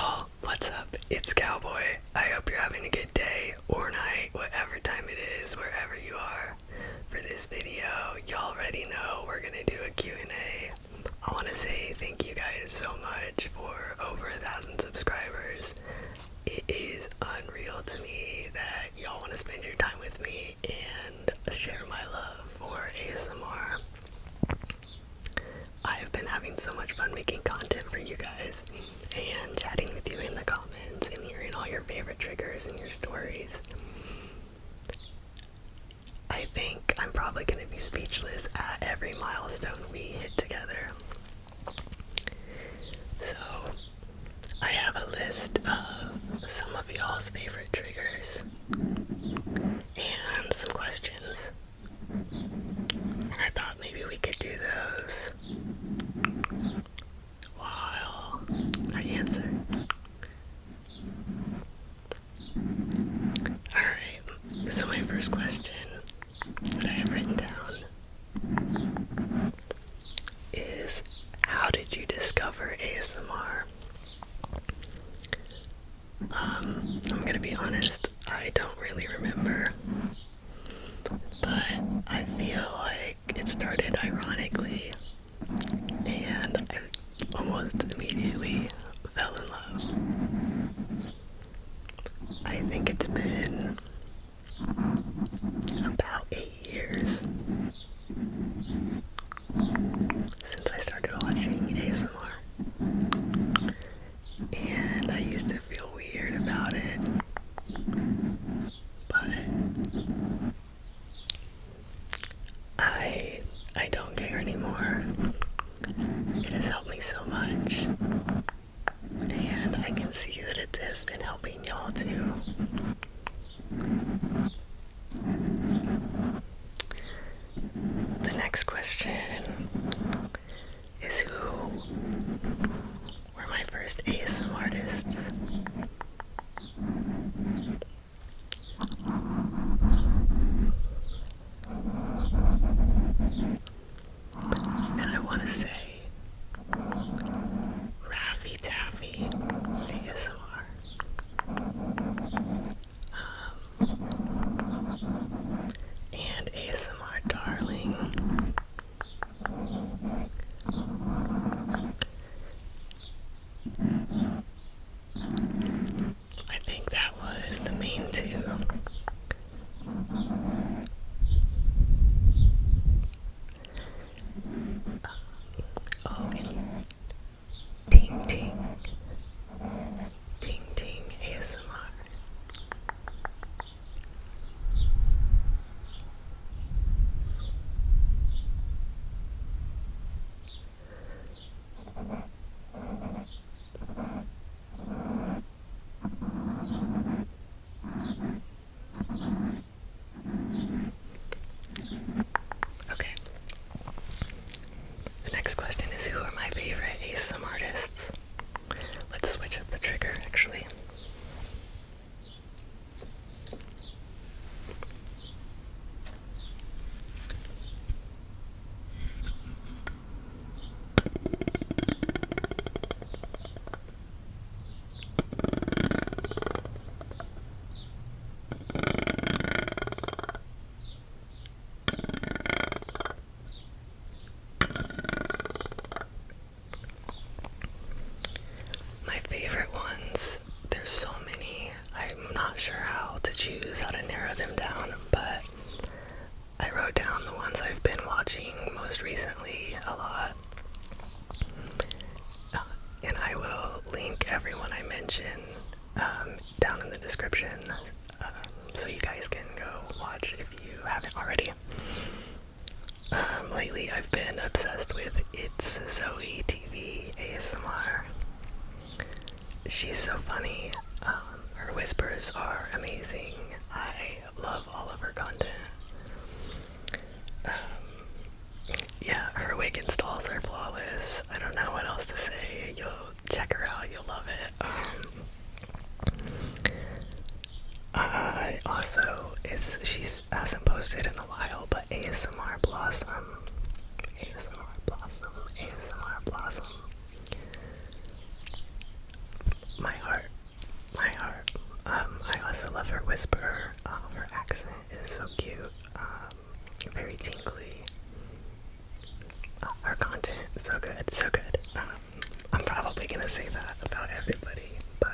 y'all, what's up? It's Cowboy. I hope you're having a good day or night, whatever time it is, wherever you are. For this video, y'all already know we're gonna do a Q&A. I want to say thank you guys so much for over 1,000 subscribers. It is unreal to me that y'all want to spend your time with me and share my love for ASMR. I've been having so much fun making content for you guys and chatting with you in the comments and hearing all your favorite triggers and your stories. I think I'm probably going to be speechless at every milestone we hit together. So, I have a list of some of y'all's favorite triggers and some questions. And I thought maybe we could do those while I answer. Alright, so my first question that I have written down is, how did you discover ASMR? I'm gonna be honest, I don't really remember, but I feel like it started ironically, and I almost immediately fell in love. I think it's been about 8 years since I started watching ASMR, and I used to feel weird about it, but I don't care anymore. It has helped me so much, and I can see that it has been helping y'all too. The next question is, who were my first ASMR artists? And I want to say RaffyTaphy ASMR. And ASMR Darling. I think that was the main two. Oh, and TingTing. TingTing ASMR. Okay. The next question is, who are my favorite ASMR artists? Let's switch up the trigger, actually. My favorite ones, there's so many, I'm not sure how to choose, how to narrow them down, but I wrote down the ones I've been watching most recently a lot. And I will link everyone I mention down in the description, so you guys can go watch if you haven't already. Lately I've been obsessed with ItzZoeTV ASMR. She's so funny. Her whispers are amazing. I love all of her content. Yeah, her wig installs are flawless. I don't know what else to say. You'll check her out, you'll love it. Also, she hasn't posted in a while, but ASMR Blossom. my heart. I also love her whisper. Her accent is so cute. Very tingly. Her content is so good, so good. I'm probably gonna say that about everybody, but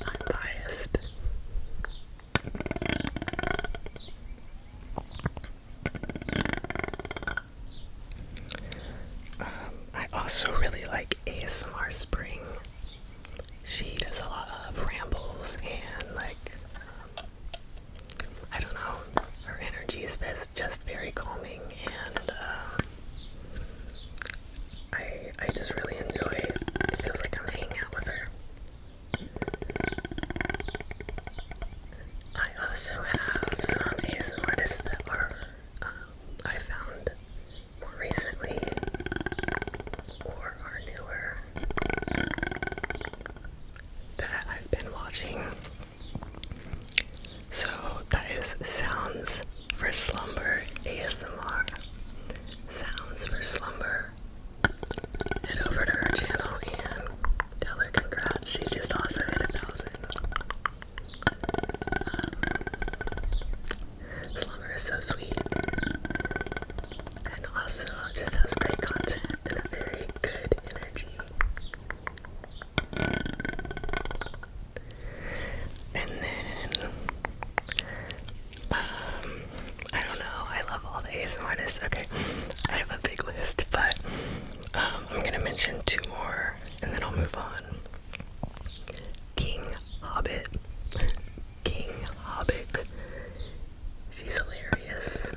I'm biased. I also really like ASMR Spring. She does a lot of rambles and I don't know, her energy is just very calming, and I just really enjoy it. It feels like I'm hanging out with her. I also have some ASMRtists that are I found more recently or are newer that I've been watching. So that is Sounds for Slumber ASMR. Sounds for Slumber. Head over to her channel and tell her congrats. She just also hit 1,000. Slumber is so sweet. And also just has great content and a very good energy. And then, I don't know, I love all the ASMR artists. Okay, I have a big list, but I'm gonna mention 2 more and then I'll move on. King Hobbit. King Hobbit. She's hilarious.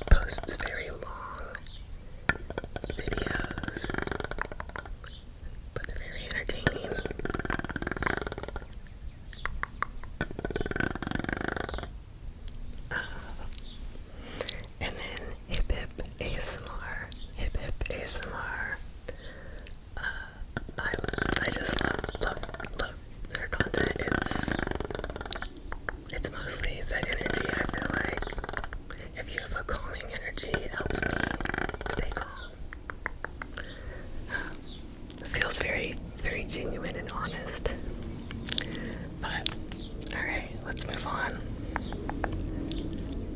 Posts very long videos, but they're very entertaining. And then Hiphip ASMR. Hiphip ASMR. I just love their content. It's mostly the energy. I feel like if you have a calming energy, it helps me stay calm. It feels very, very genuine and honest. But alright, let's move on.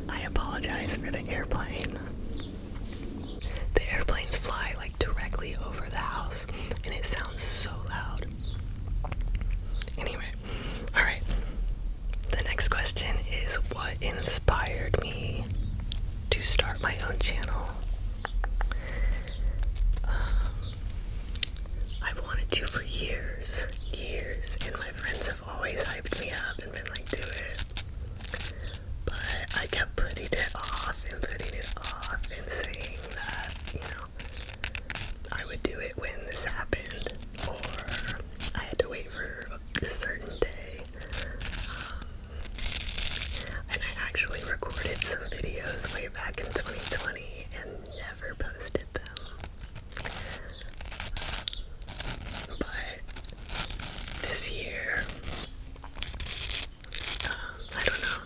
I apologize for the airplane. The airplanes fly like directly over the house and it sounds so loud. Anyway, alright. The next question is, what inspired me to start my own channel? I've wanted to for years, and my friends have always hyped me up and been like, do it. But I kept putting it off and saying that, you know, I would do it when this happened, or I had to wait for a certain day. And I actually recorded some videos way back in 2020 and never posted them. But this year, I don't know,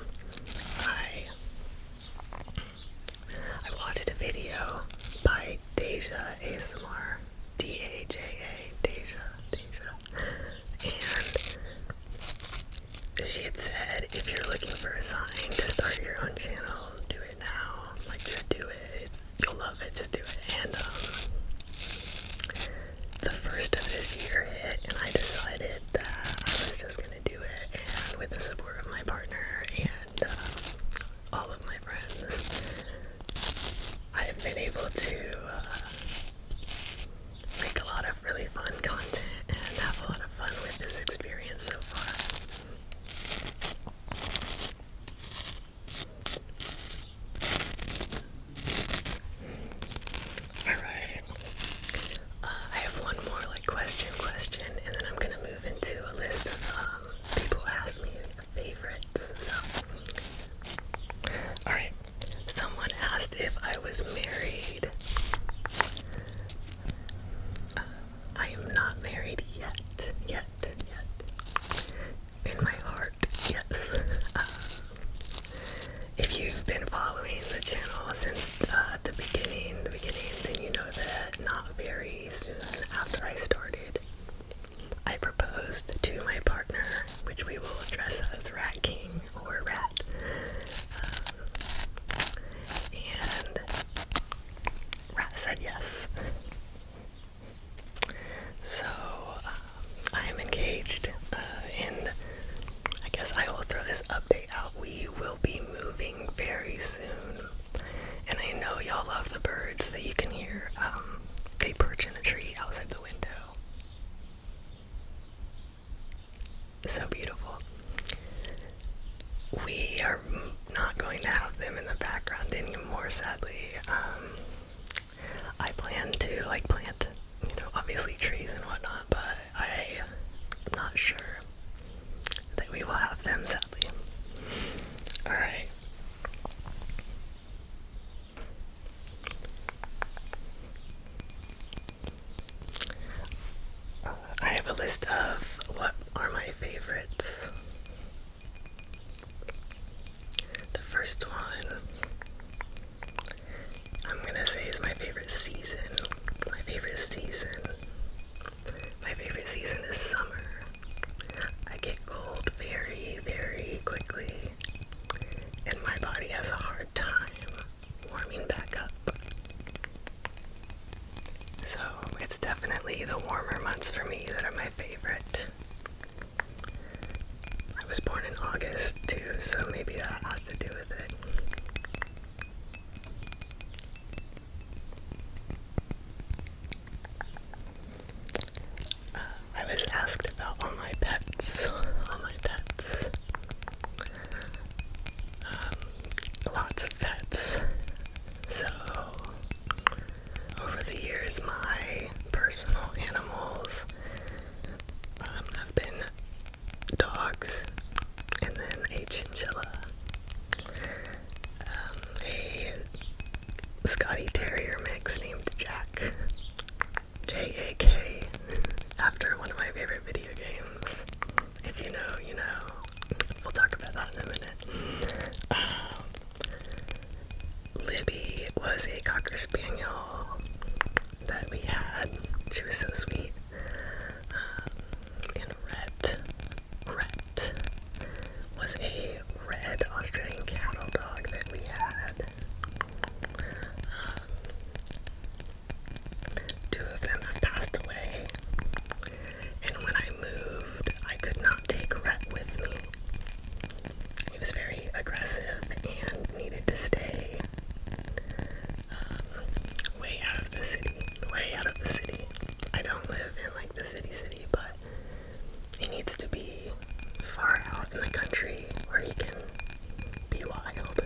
I watched a video by Daja ASMR, D-A-J-A, Daja, and she had said, if you're looking for a sign to start your own channel, do it now. Like, just do it. You'll love it. Just do it. And the first of this year hit, and I decided that I was just gonna do it. And with the support of my partner and all of my friends, I have been able to make a lot of really fun content and have a lot of fun with this experience so far. Alright, I have one more question, and then I'm gonna move into a list of people ask me favorites. So, alright, someone asked if I was married. I am not married yet. In my heart, yes. If you've been following the channel since the beginning, then you know that not very soon after I started, So beautiful. We are not going to have them in the background anymore, sadly. I plan to plant, obviously trees and whatnot, but I'm not sure that we will have them, sadly. Alright. I have a list of what are my favorites. The first one, I'm gonna say, is my favorite season. My favorite season is summer. I get cold very, very quickly, and my body has a hard time warming back up. So it's definitely the warmer months for me that are my favorite. I was born in August too, so maybe that has to do with it. I was asked about all my pets. Lots of pets. So, over the years, my personal animals have been dogs, and then a chinchilla, a Scotty Terrier mix named Jack, J-A-K, after one of my favorite video games. If you know, you know. We'll talk about that in a minute. Libby was a Cocker Spaniel that we had. She was so sweet. And Rhett was a red Australian cattle dog that we had. Two of them have passed away. And when I moved, I could not take Rhett with me. He was very aggressive and needed to stay way out of the city. I don't live in the city, but he needs to be far out in the country where he can be wild.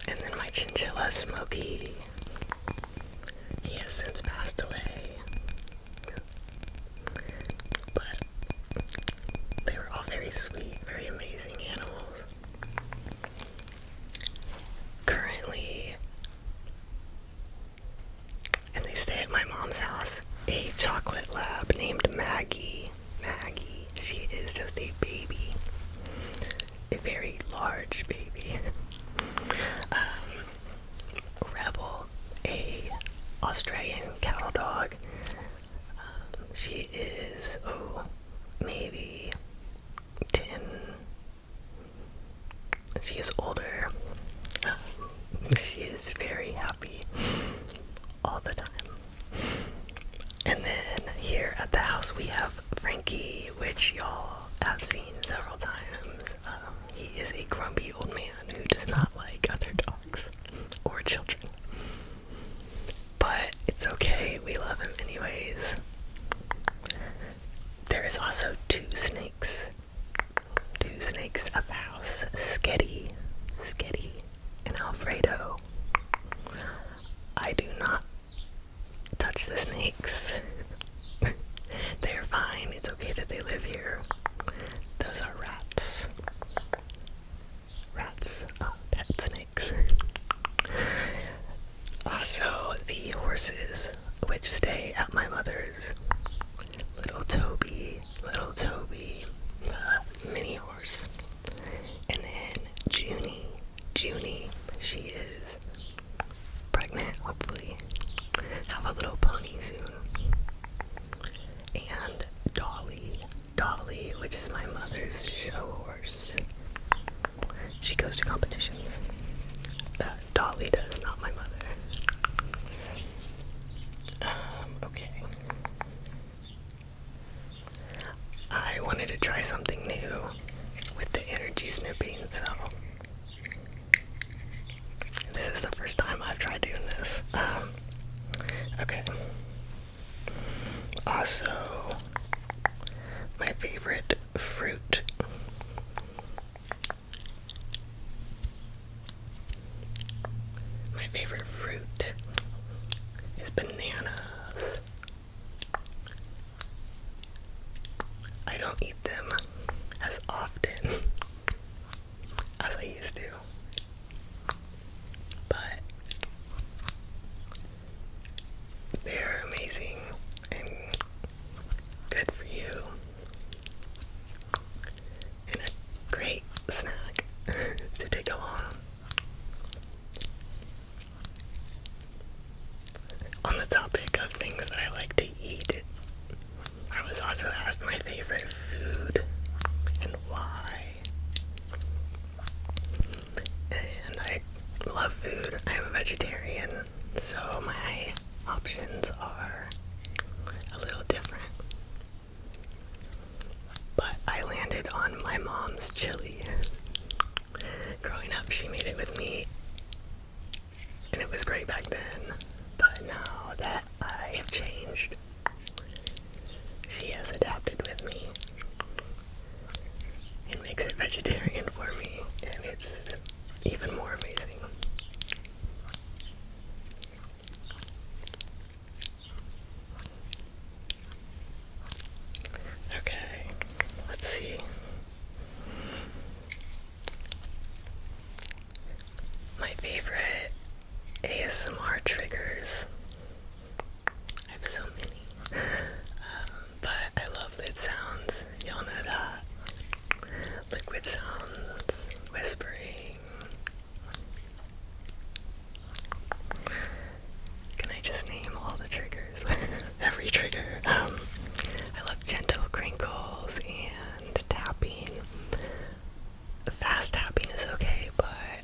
And then my chinchilla, Smokey, he has since passed away. But they were all very sweet, very amazing animals. Currently, and they stay at my mom's house, a chocolate lab named Maggie. She is just a baby. A very large baby. Rebel, a Australian cattle dog. She is, maybe 10. She is older. She is very happy all the time. And then here at the house we have Frankie, which y'all have seen several times. He is a grumpy old man who does not like other dogs or children. But it's okay, we love him anyways. There is also two snakes at the house, Sketty, and Alfredo. I do not touch the snakes. They're fine, it's okay that they live here. Those are rats. Pet snakes. Also, the horses, which stay at my mother's. Little Toby, the mini horse. And then Junie, she is pregnant, hopefully. Have a little pony soon. And Dolly, which is my mother's show horse. She goes to competitions. Dolly does, not my mother. Okay. I wanted to try something new with the energy snipping, so this is the first time I've tried doing this. Okay. Also, my favorite don't eat them as often as I used to, but they're amazing and good for you and a great snack to take along. On the topic of things that I like to eat, I was also asked my favorite food and why. And I love food. I am a vegetarian, so my options are a little different. But I landed on my mom's chili. Growing up, she made it with me, and it was great back then. But now that I have changed, she has adapted with me and makes it vegetarian for me, and it's even more amazing. Okay, let's see. My favorite ASMR triggers. I have so many. But I love lid sounds. Y'all know that. Liquid sounds, whispering. Can I just name all the triggers? Every trigger. I love gentle crinkles and tapping. Fast tapping is okay, but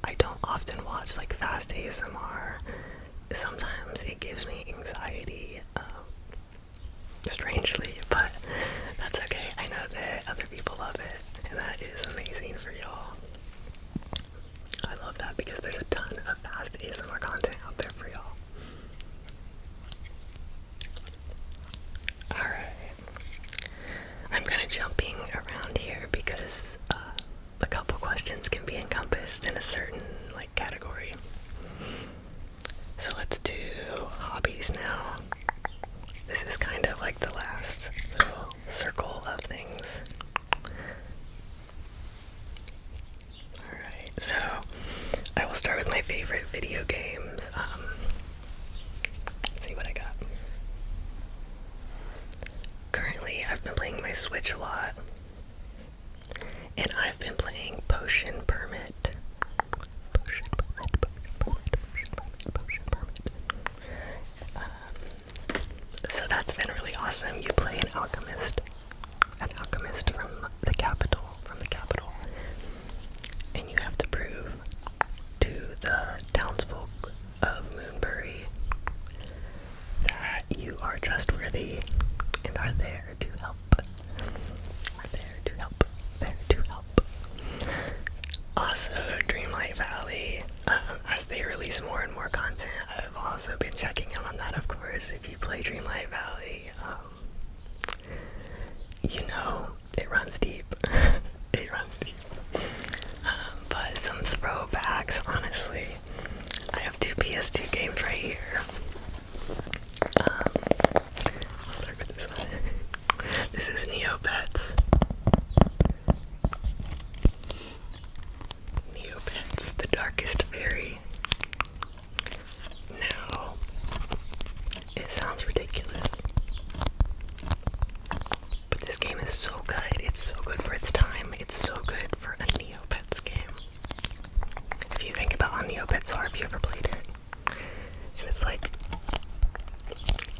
I don't often watch like fast ASMR. Sometimes it gives me anxiety, strangely, but that's okay. I know that other people love it, and that is amazing for y'all. I love that because there's a ton of fast ASMR content out there for y'all. Alright, I'm kind of jumping around here because a couple questions can be encompassed in a certain like category. So let's do hobbies now. This is kind of like the last little circle of things. Alright, so I will start with my favorite video games. Let's see what I got. Currently, I've been playing my Switch a lot, and I've been playing Potion Permit. So that's been really awesome. You play an alchemist from the capital, and you have to prove to the townsfolk of Moonbury that you are trustworthy and are there to help. Also, Dreamlight Valley, as they release more and more content, I've also been checking in on that, of course. If you play Dreamlight Valley, you know it runs deep. It runs deep. But some throwbacks, honestly. I have two PS2 games right here. I'll start with this one. This is Neopets. Neopets, the Darkest Fairy. Now, it sounds ridiculous, but this game is so good. It's so good for its time. It's so good for a Neopets game. If you think about how Neopets are, if you ever played it, and it's like,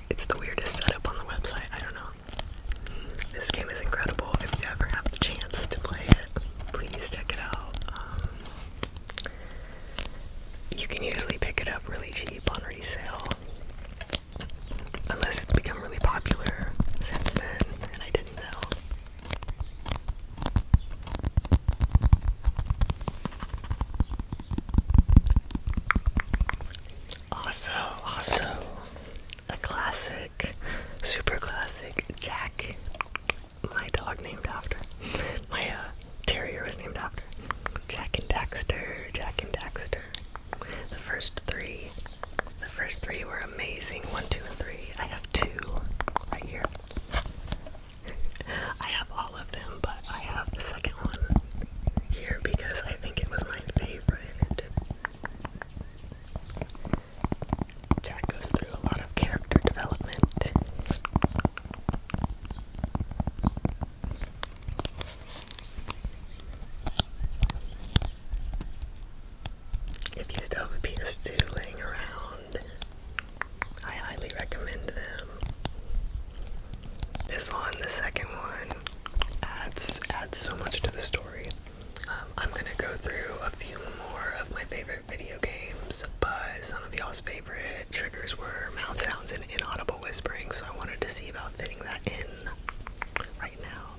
it's the weirdest setup on the website. I don't know. This game is incredible. If you ever have the chance to play it, please check it out. You can usually pick it up really cheap on resale, unless it's become really popular since then, and I didn't know. Also, a classic, super classic, Jack, my dog named after, my terrier was named after, Jack and Daxter. The first three were amazing, 1, 2, and 3. I have 2 right here. I the second one adds so much to the story. I'm gonna go through a few more of my favorite video games, but some of y'all's favorite triggers were mouth sounds and inaudible whispering, so I wanted to see about fitting that in right now.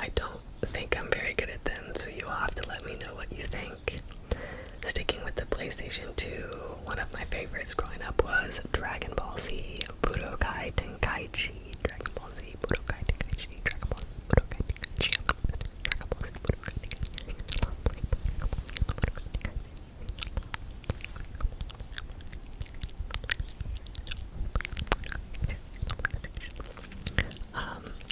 I don't think I'm very good at them, so you'll have to let me know what you think. Sticking with the PlayStation 2, one of my favorites growing up was Dragon Ball Z Budokai Tenkaichi. Dragon Ball Z Budokai Tenkaichi. Dragon Ball Z Budokai Tenkaichi. Dragon Ball Z Budokai Tenkaichi.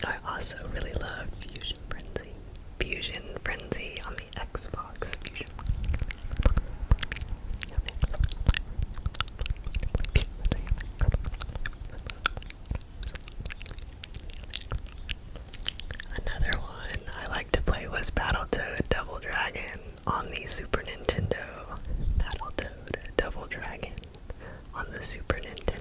I also really loved Fusion Frenzy. Fusion Frenzy on the Xbox. Fusion. Another one I like to play was Battletoad Double Dragon on the Super Nintendo. Battletoad Double Dragon on the Super Nintendo.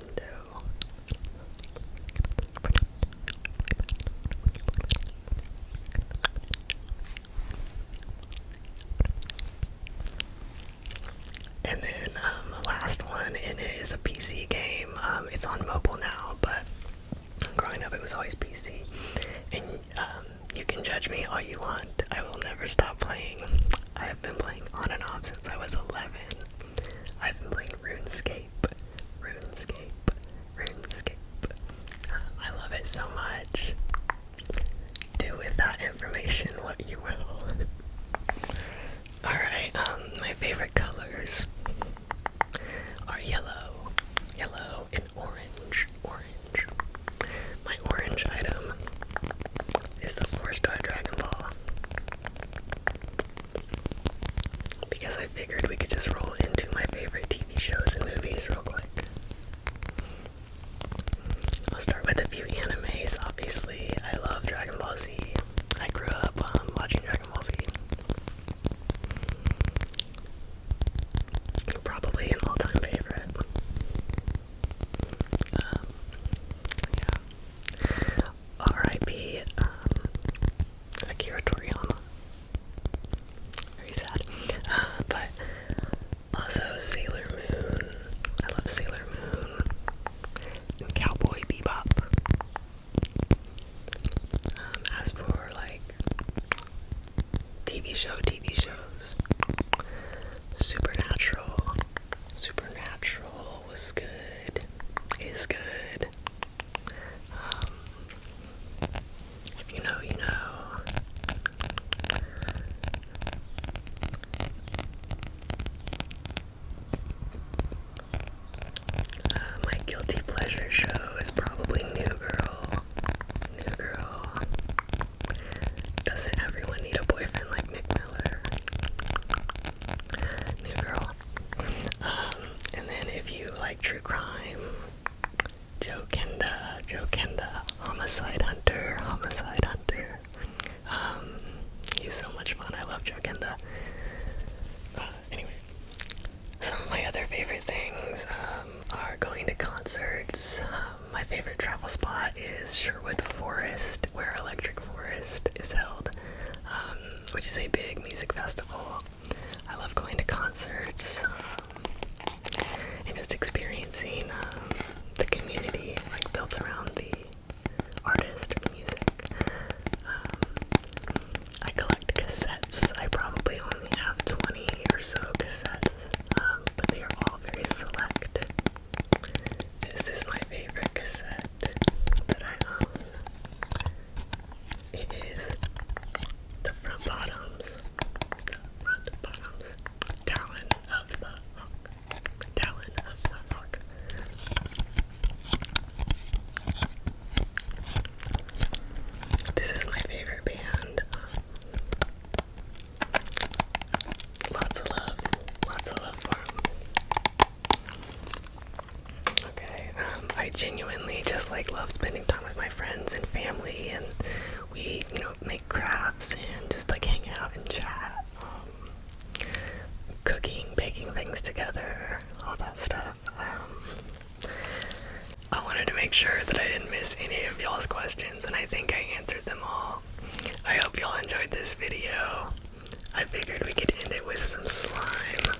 And then the last one, and it is a PC game. It's on mobile now, but growing up it was always PC. And you can judge me all you want. I will never stop playing. I've been playing on and off since I was 11. I've been playing RuneScape. I love it so much. Do with that information what you will. Alright, my favorite colors are yellow and orange. My orange item is the 4-star Dragon Ball, because I figured we could just roll into my favorite TV shows and movies real quick. I'll start with a few animes. Obviously, I love Dragon Ball Z. I grew up watching Dragon Ball Z. Probably an all-time favorite. Yeah. R.I.P. Akira Toriyama. Very sad. But also Sailor Moon. I love Sailor Moon. And Cowboy Bebop. As for like TV shows. Supernatural was good. Is good. If you know, you know. My guilty pleasure show is probably New Girl. Doesn't everyone need a boyfriend like Nick Miller? New Girl. And then if you like true crime, Joe Kenda, Homicide Hunter. He's so much fun. I love Joe Kenda. Anyway, some of my other favorite things are going to concerts. My favorite travel spot is Sherwood Forest, where Electric Forest is held, which is a big music festival. I love going to concerts and just experiencing the community like built around the artist or the music. I collect cassettes. I probably only have 20 or so cassettes, but they are all very select. This is my favorite cassette that I own. It is the front bottoms. Talon of the Hawk. This is my favorite band. Lots of love for them. Okay, I genuinely just like love spending time with my friends and family, and we, make crafts and just like hang out and chat. Cooking, baking things together, all that stuff. I wanted to make make sure that I didn't miss any of y'all's questions, and I think I answered them all. I hope y'all enjoyed this video. I figured we could end it with some slime.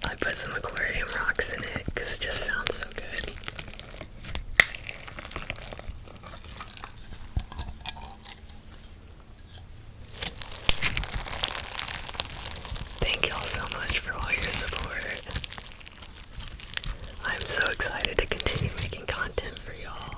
I put some aquarium rocks in it because it just sounds so good. Thank y'all so much for all your support. I'm so excited to continue making content for y'all.